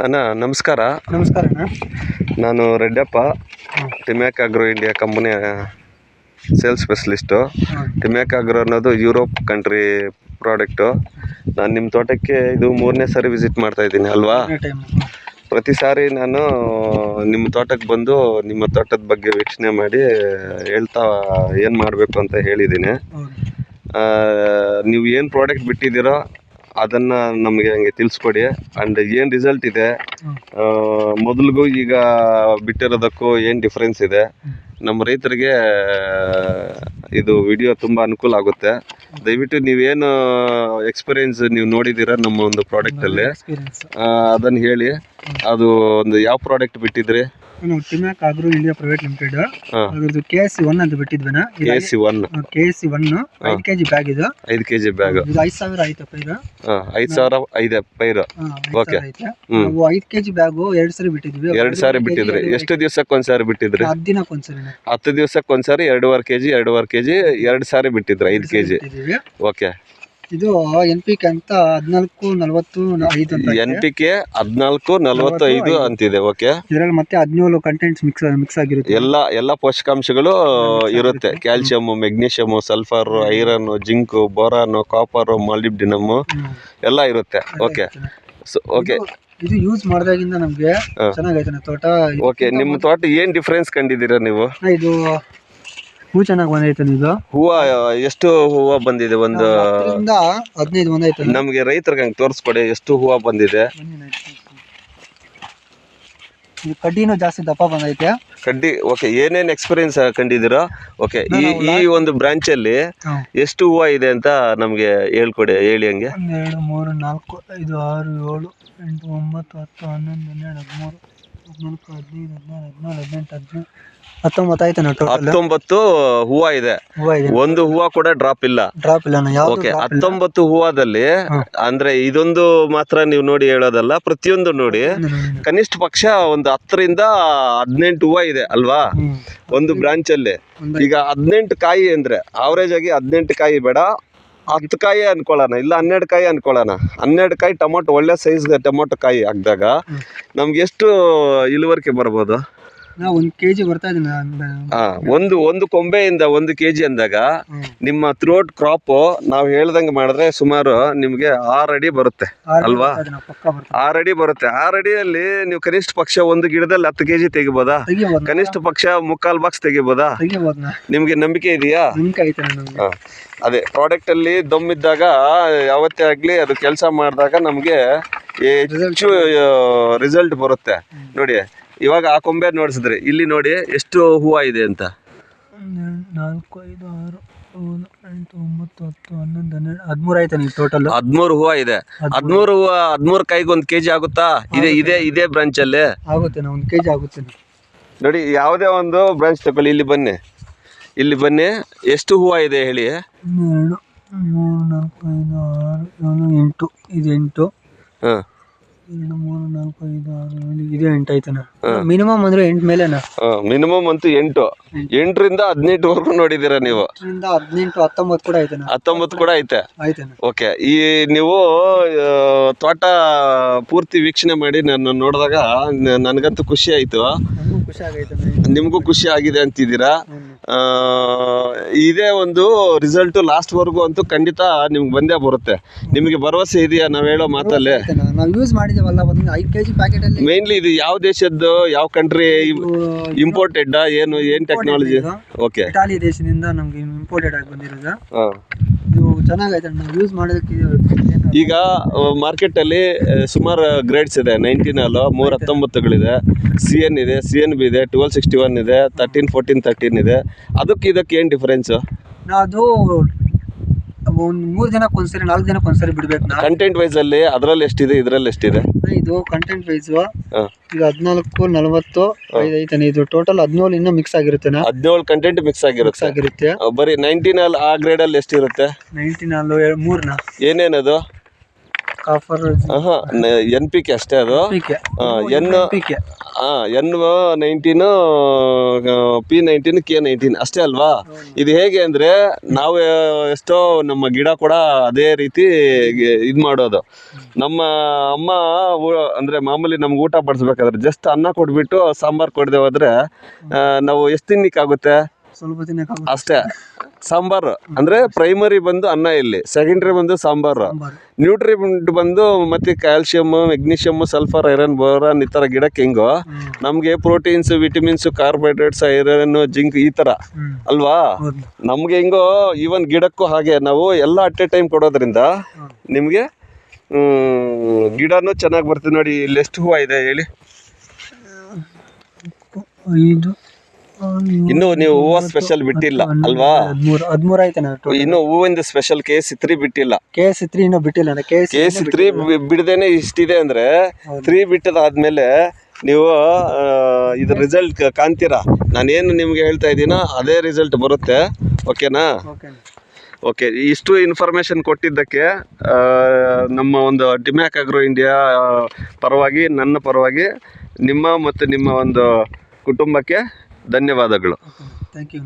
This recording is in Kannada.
ಅಣ್ಣ ನಮಸ್ಕಾರ. ನಮಸ್ಕಾರ ಅಣ್ಣ. ನಾನು ರೆಡ್ಡಪ್ಪ, ಟಿಮ್ಯಾಕ್ ಆಗ್ರೋ ಇಂಡಿಯಾ ಕಂಪನಿಯ ಸೇಲ್ಸ್ ಸ್ಪೆಷಲಿಸ್ಟು. ಟಿಮ್ಯಾಕ್ ಆಗ್ರೋ ಅನ್ನೋದು ಯುರೋಪ್ ಕಂಟ್ರಿ ಪ್ರಾಡಕ್ಟು. ನಾನು ನಿಮ್ಮ ತೋಟಕ್ಕೆ ಇದು 3ನೇ ಸಾರಿ ವಿಸಿಟ್ ಮಾಡ್ತಾ ಇದ್ದೀನಿ ಅಲ್ವಾ? ಪ್ರತಿ ಸಾರಿ ನಾನು ನಿಮ್ಮ ತೋಟಕ್ಕೆ ಬಂದು ನಿಮ್ಮ ತೋಟದ ಬಗ್ಗೆ ವೀಕ್ಷಣೆ ಮಾಡಿ ಹೇಳ್ತಾ ಏನು ಮಾಡಬೇಕು ಅಂತ ಹೇಳಿದ್ದೀನಿ. ನೀವು ಏನು ಪ್ರಾಡಕ್ಟ್ ಬಿಟ್ಟಿದ್ದೀರೋ ಅದನ್ನು ನಮಗೆ ಹಂಗೆ ತಿಳಿಸ್ಕೊಡಿ. ಆ್ಯಂಡ್ ಏನು ರಿಸಲ್ಟ್ ಇದೆ, ಮೊದಲಿಗೂ ಈಗ ಬಿಟ್ಟಿರೋದಕ್ಕೂ ಏನು ಡಿಫ್ರೆನ್ಸ್ ಇದೆ, ನಮ್ಮ ರೈತರಿಗೆ ಇದು ವಿಡಿಯೋ ತುಂಬ ಅನುಕೂಲ ಆಗುತ್ತೆ. ದಯವಿಟ್ಟು ನೀವೇನು ಎಕ್ಸ್ಪೀರಿಯೆನ್ಸ್ ನೀವು ನೋಡಿದ್ದೀರ ನಮ್ಮ ಒಂದು ಪ್ರಾಡಕ್ಟಲ್ಲಿ ಅದನ್ನು ಹೇಳಿ. ಅದು ಒಂದು ಯಾವ ಪ್ರಾಡಕ್ಟ್ ಬಿಟ್ಟಿದ್ರಿ? Timac Agro India private limited. ಅದ್ರದ್ದು KSC1 ಅಂತ ಬಿಟ್ಟಿದ್ವಿ. KSC1 5 kg bag. ಇದು 5 kg ಬ್ಯಾಗ್. ಇದು 5000 ಆಯ್ತು ಪೈರು. 5000 ಐದೆ ಪೈರು. ಓಕೆ. ನಾವು 5 kg ಬ್ಯಾಗ್ 2 ಸರಿ ಬಿಟ್ಟಿದ್ವಿ. 2 ಸಾರಿ ಬಿಟ್ಟಿದ್ರಿ. ಎಷ್ಟು ದಿವಸಕ್ಕೆ ಒಂದ್ಸಾರಿ ಬಿಟ್ಟಿದ್ರಿ? 10 ದಿನಕ್ಕೆ ಒಂದ್ಸರಿ. 10 ದಿವಸಕ್ಕೆ ಒಂದ್ಸಾರಿ 2.5 kg 2 ಸಾರಿ ಬಿಟ್ಟಿದ್ರಿ. 5 kg. ಓಕೆ. ಇದು NPK ಅಂತ 14-40-5 ಅಂತ. NPK 14-45 ಅಂತಿದೆ. ಓಕೆ. ಇದರಲ್ಲಿ ಮತ್ತೆ 17 ಕಂಟೆಂಟ್ಸ್ ಮಿಕ್ಸ್ ಆಗಿರುತ್ತೆ. ಎಲ್ಲ ಪೋಷಕಾಂಶಗಳು ಇರುತ್ತೆ. Calcium, magnesium, sulphur, iron, zinc, boron, copper, molybdenum ಎಲ್ಲ ಇರುತ್ತೆ. ಓಕೆ. ಓಕೆ. ಇದು ಯೂಸ್ ಮಾಡಿದಾಗಿಂದ ನಮ್ಗೆ ಚೆನ್ನಾಗೈತೆ ತೋಟ. ಓಕೆ. ನಿಮ್ಮ ತೋಟ ಏನ್ ಡಿಫ್ರೆನ್ಸ್ ಕಂಡಿದ್ದೀರಾ ನೀವು? ಇದು ಹೂ ಚೆನ್ನಾಗಿ ಬಂದೈತೆ. ಇದು ಹೂವು ಎಷ್ಟು ಹೂವು ಬಂದಿದೆ? ಒಂದು 15 ಬಂದೈತೆ. ನಮ್ಗೆ ರೈತರಿಗೆ ಹಂಗೆ ತೋರಿಸ್ಕೊಡಿ, ಎಷ್ಟು ಹೂವು ಬಂದಿದೆ. ಕಡ್ಡಿನೂ ಜಾಸ್ತಿ ದಪ್ಪ ಬಂದೈತೆ. ಕಡ್ಡಿ. ಓಕೆ. ಏನೇನು ಎಕ್ಸ್ಪೀರಿಯನ್ಸ್ ಕಂಡಿದ್ದೀರಾ? ಓಕೆ. ಈ ಒಂದು ಬ್ರಾಂಚ್ ಅಲ್ಲಿ ಎಷ್ಟು ಹೂವು ಇದೆ ಅಂತ ನಮ್ಗೆ ಹೇಳ್ಕೊಡಿ, ಹೇಳಿ ಹಂಗೆ. 1 2 3 4 5 6 7 8 9 10 11 12 13 14 15 16 17 18 19 ಆಯ್ತು. 19 ಹೂವು ಇದೆ. ಒಂದು ಹೂವು ಕೂಡ ಡ್ರಾಪ್ ಇಲ್ಲ. ಓಕೆ. 19 ಹೂವದಲ್ಲಿ ಅಂದ್ರೆ ಇದೊಂದು ಮಾತ್ರ ನೀವು ನೋಡಿ ಹೇಳೋದಲ್ಲ, ಪ್ರತಿಯೊಂದು ನೋಡಿ. ಕನಿಷ್ಠ ಪಕ್ಷ ಒಂದು 10ರಿಂದ 18 ಹೂವು ಇದೆ ಅಲ್ವಾ ಒಂದು ಬ್ರಾಂಚ್ ಅಲ್ಲಿ? ಈಗ 18 ಕಾಯಿ ಅಂದ್ರೆ ಅವರೇಜ್ ಆಗಿ 18 ಕಾಯಿ ಬೇಡ, 10 ಕಾಯಿ ಅನ್ಕೊಳ್ಳೋಣ, ಇಲ್ಲ 12 ಕಾಯಿ ಅನ್ಕೊಳ್ಳೋಣ. 12 ಕಾಯಿ ಟೊಮೊಟೊ, ಒಳ್ಳೆ ಸೈಜ್ ಟೊಮೊಟೊ ಕಾಯಿ ಹಾಕಿದಾಗ ನಮ್ಗೆ ಎಷ್ಟು ಇಳುವರಿಕೆ ಬರ್ಬೋದು? 1 kg ಬರ್ತಾ ಇದೆ. ಒಂದು ಕೊಂಬೆಯಿಂದ 1 kg ಅಂದಾಗ ನಿಮ್ಮ ಥ್ರೂಔಟ್ ಕ್ರಾಪ್ ನಾವು ಹೇಳ್ದಂಗೆ ಮಾಡಿದ್ರೆ ಸುಮಾರು ನಿಮ್ಗೆ 6 ಅಡಿ ಬರುತ್ತೆ ಅಲ್ವಾ? 6 ಅಡಿ ಬರುತ್ತೆ. 6 ಅಡಿಯಲ್ಲಿ ನೀವು ಕನಿಷ್ಠ ಪಕ್ಷ ಒಂದು ಗಿಡದಲ್ಲಿ 10 kg ತೆಗಿಬೋದಾ? ಕನಿಷ್ಠ ಪಕ್ಷ 3/4 ಬಾಕ್ಸ್ ತೆಗಿಬೋದಾ? ನಿಮ್ಗೆ ನಂಬಿಕೆ ಇದೆಯಾ? ಅದೇ ಪ್ರಾಡಕ್ಟ್ ಅಲ್ಲಿ ದಮ್ಮಿದ್ದಾಗ ಯಾವತ್ತೇ ಆಗ್ಲಿ ಅದು ಕೆಲಸ ಮಾಡಿದಾಗ ನಮ್ಗೆ ಹೆಚ್ಚು ರಿಸಲ್ಟ್ ಬರುತ್ತೆ. ನೋಡಿ, ಇವಾಗ ಆ ಕೊಂಬೆ ನೋಡಿಸಿದ್ರೆ ಇಲ್ಲಿ ನೋಡಿ ಎಷ್ಟು ಹೂವು ಇದೆ ಅಂತ. 4 5 6 7 8 9 10 11 12 13 ಆಯ್ತು. ಟೋಟಲ್ 13 ಹೂವು ಇದೆ. 13 ಹೂವು 13 ಕಾಯಿಗೆ 1 kg ಆಗುತ್ತಾ? ಇದೇ ಬ್ರಾಂಚ್ ಅಲ್ಲಿ ಆಗುತ್ತೆ. 1 kg ಆಗುತ್ತೆ. ನೋಡಿ, ಯಾವುದೇ ಒಂದು ಬ್ರಾಂಚ್ ತಗೊಳ್ಳಿ, ಇಲ್ಲಿ ಬನ್ನಿ. ಎಷ್ಟು ಹೂವು ಇದೆ ಹೇಳಿ? 1 2 3 4 5 6 7 8 ಇದು 8. 2 3 4 5 6 7 ಇದೆ 8 ಆಯ್ತಾನ. ಮಿನಿಮಮ್ ಅಂದ್ರೆ 8 ಮೇಲೆನಾ? ಮಿನಿಮಮ್ ಅಂತೂ 8ರಿಂದ 18 ನೋಡಿದೀರಾ ನೀವು? 18 19 ಕೂಡ ಐತೆ. 19 ಕೂಡ ಐತೆ. ಓಕೆ. ಈ ನೀವು ತೋಟ ಪೂರ್ತಿ ವೀಕ್ಷಣೆ ಮಾಡಿ ನಾನು ನೋಡಿದಾಗ ನನಗಂತೂ ಖುಷಿ ಆಯ್ತು. ನಿಮಗೂ ಖುಷಿ ಆಗಿದೆ ಅಂತಿದ್ದೀರಾ. ಇದೇ ಒಂದು ರಿಸಲ್ಟ್ ಲಾಸ್ಟ್ ವರ್ಗು ಅಂತೂ ಖಂಡಿತ ನಿಮ್ಗೆ ಬಂದೇ ಬರುತ್ತೆ. ನಿಮಗೆ ಭರವಸೆ ಇದೆಯಾ ನಾವು ಹೇಳೋ ಮಾತಲ್ಲಿ? ನಾವು ಯೂಸ್ ಮಾಡಿದೇವಲ್ಲ, 5 kg ಪ್ಯಾಕೆಟ್ ಅಲ್ಲಿ. ಮೇನ್ಲಿ ಇದು ಯಾವ ದೇಶದ್ದು, ಯಾವ ಕಂಟ್ರಿ ಇಂಪೋರ್ಟೆಡ್? ಏನು ಟೆಕ್ನಾಲಜಿ? ಓಕೆ. ಇಟಾಲಿ ದೇಶದಿಂದ ನಮ್ಗೆ ಇಂಪೋರ್ಟೆಡ್ ಆಗಿ ಬಂದಿರೋದು. ಇದು ಚೆನ್ನಾಗೈತೆ, ನಾವು ಯೂಸ್ ಮಾಡೋದಕ್ಕೆ. ಈಗ ಮಾರ್ಕೆಟ್ ಅಲ್ಲಿ ಸುಮಾರು ಗ್ರೇಡ್ಸ್ ಇದೆ. 19 319ಗಳಿದೆ, CN ಇದೆ, CNB ಇದೆ, 1261 ಇದೆ, 13 14 13 ಇದೆ. ಇದಕ್ಕೆ ಏನು ಡಿಫರೆನ್ಸ್? ಅದು 3 ದಿನಕ್ಕೆ ಒಂದ್ಸರಿ 4 ದಿನಕ್ಕೆ ಒಂದ್ಸರಿ ಬಿಡ್ಬೇಕು. ಕಂಟೆಂಟ್ ವೈಸ್ ಅಲ್ಲಿ ಅದರಲ್ಲಿ ಎಷ್ಟಿದೆ, ಇದರಲ್ಲಿ ಎಷ್ಟಿದೆ? ಇದು ಕಂಟೆಂಟ್ ವೈಸ್ ಈಗ 14 40 5 ಐತಾನೆ. ಇದು ಟೋಟಲ್ 17 ಇನ್ನೂ ಮಿಕ್ಸ್ ಆಗಿರುತ್ತೆ. 17 ಕಂಟೆಂಟ್ ಮಿಕ್ಸ್ ಆಗಿರುತ್ತೆ. ಬರೀ 19 ಆ ಗ್ರೇಡ್ ಅಲ್ಲಿ ಎಷ್ಟಿರುತ್ತೆ? 19 3 ಏನೇನದು? ಕಾಫರ್, NPK ಅಷ್ಟೇ. ಅದು N19 P19 K19 ಅಷ್ಟೇ ಅಲ್ವಾ? ಇದು ಹೇಗೆ ಅಂದ್ರೆ ನಾವು ಎಷ್ಟೋ ನಮ್ಮ ಗಿಡ ಕೂಡ ಅದೇ ರೀತಿ ಇದು ಮಾಡೋದು. ನಮ್ಮ ಅಮ್ಮ ಅಂದ್ರೆ ಮಾಮೂಲಿ ನಮ್ಗೆ ಊಟ ಬಡಿಸ್ಬೇಕಾದ್ರೆ ಜಸ್ಟ್ ಅನ್ನ ಕೊಟ್ಬಿಟ್ಟು ಸಾಂಬಾರ್ ಕೊಡದೆ ಹೋದ್ರೆ ನಾವು ಎಷ್ಟು ತಿನ್ನಿಕ್ಕಾಗುತ್ತೆ? ಸ್ವಲ್ಪ ತಿನ್ನಕ್ಕೆ ಅಷ್ಟೇ. ಸಾಂಬಾರು ಅಂದ್ರೆ ಪ್ರೈಮರಿ ಬಂದು ಅನ್ನ, ಇಲ್ಲಿ ಸೆಕೆಂಡ್ರಿ ಬಂದು ಸಾಂಬಾರು, ನ್ಯೂಟ್ರಿಮೆಂಟ್ ಬಂದು ಮತ್ತೆ calcium, magnesium, sulphur, iron, boron, ಈ ಥರ ಗಿಡಕ್ಕೆ ಹೆಂಗೋ ನಮಗೆ proteins, vitamins, carbohydrates, iron, zinc ಈ ಥರ ಅಲ್ವಾ? ನಮ್ಗೆ ಹೆಂಗೋ ಈವನ್ ಗಿಡಕ್ಕೂ ಹಾಗೆ ನಾವು ಎಲ್ಲ ಅಟ್ ಎ ಟೈಮ್ ಕೊಡೋದ್ರಿಂದ ನಿಮಗೆ ಗಿಡನೂ ಚೆನ್ನಾಗಿ ಬರ್ತದೆ. ನೋಡಿ ಇಲ್ಲಿ ಎಷ್ಟು ಹೂವು ಇದೆ ಹೇಳಿ? 5 ಇನ್ನು ನೀವು ಹೂವು ಸ್ಪೆಷಲ್ ಬಿಟ್ಟಿಲ್ಲ ಅಲ್ವಾ? 13 ಆಯ್ತಾನೆ. ಇನ್ನು ಹೂವಿಂದ ಸ್ಪೆಷಲ್ KC3 ಬಿಟ್ಟಿಲ್ಲ. KC3 ಇನ್ನೂ ಬಿಟ್ಟಿಲ್ಲ. KC3 ಬಿಡದೇನೆ ಇಷ್ಟಿದೆ ಅಂದ್ರೆ 3 ಬಿಟ್ಟದಾದ್ಮೇಲೆ ನೀವು ಇದ್ರ ರಿಸಲ್ಟ್ ಕಾಣ್ತೀರಾ. ನಾನೇನು ನಿಮ್ಗೆ ಹೇಳ್ತಾ ಇದ್ದೀನೋ ಅದೇ ರಿಸಲ್ಟ್ ಬರುತ್ತೆ. ಓಕೆನಾ? ಓಕೆ, ಇಷ್ಟು ಇನ್ಫಾರ್ಮೇಷನ್ ಕೊಟ್ಟಿದ್ದಕ್ಕೆ ನಮ್ಮ ಒಂದು ಡಿಮ್ಯಾಕ್ ಅಗ್ರೋ ಇಂಡಿಯಾ ಪರವಾಗಿ, ನನ್ನ ಪರವಾಗಿ ನಿಮ್ಮ ಮತ್ತು ನಿಮ್ಮ ಒಂದು ಕುಟುಂಬಕ್ಕೆ ಧನ್ಯವಾದಗಳು. Thank you.